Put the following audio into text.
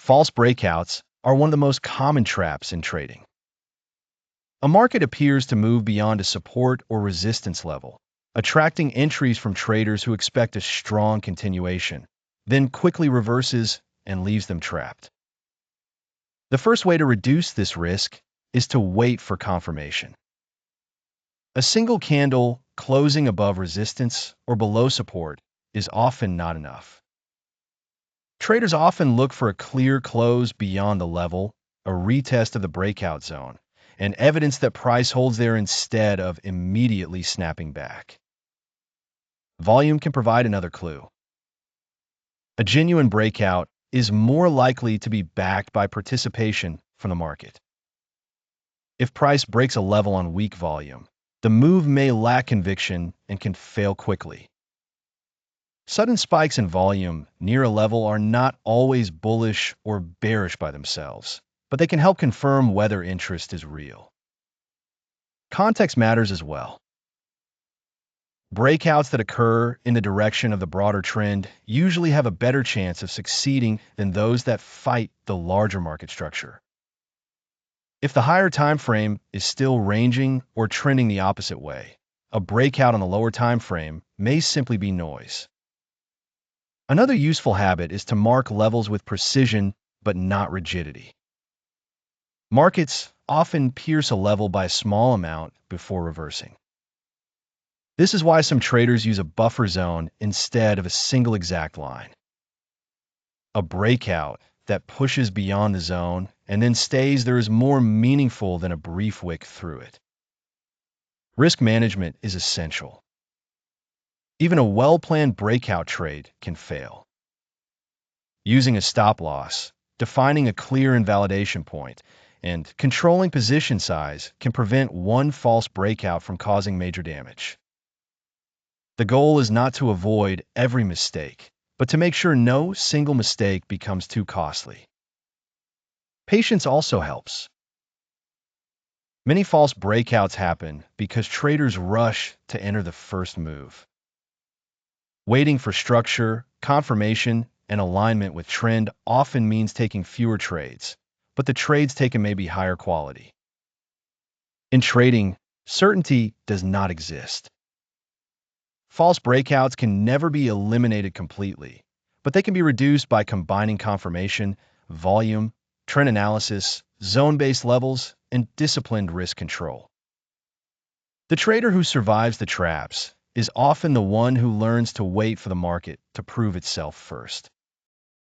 False breakouts are one of the most common traps in trading. A market appears to move beyond a support or resistance level, attracting entries from traders who expect a strong continuation, then quickly reverses and leaves them trapped. The first way to reduce this risk is to wait for confirmation. A single candle closing above resistance or below support is often not enough. Traders often look for a clear close beyond the level, a retest of the breakout zone, and evidence that price holds there instead of immediately snapping back. Volume can provide another clue. A genuine breakout is more likely to be backed by participation from the market. If price breaks a level on weak volume, the move may lack conviction and can fail quickly. Sudden spikes in volume near a level are not always bullish or bearish by themselves, but they can help confirm whether interest is real. Context matters as well. Breakouts that occur in the direction of the broader trend usually have a better chance of succeeding than those that fight the larger market structure. If the higher time frame is still ranging or trending the opposite way, a breakout on the lower time frame may simply be noise. Another useful habit is to mark levels with precision but not rigidity. Markets often pierce a level by a small amount before reversing. This is why some traders use a buffer zone instead of a single exact line. A breakout that pushes beyond the zone and then stays there is more meaningful than a brief wick through it. Risk management is essential. Even a well-planned breakout trade can fail. Using a stop loss, defining a clear invalidation point, and controlling position size can prevent one false breakout from causing major damage. The goal is not to avoid every mistake, but to make sure no single mistake becomes too costly. Patience also helps. Many false breakouts happen because traders rush to enter the first move. Waiting for structure, confirmation, and alignment with trend often means taking fewer trades, but the trades taken may be higher quality. In trading, certainty does not exist. False breakouts can never be eliminated completely, but they can be reduced by combining confirmation, volume, trend analysis, zone-based levels, and disciplined risk control. The trader who survives the traps is often the one who learns to wait for the market to prove itself first.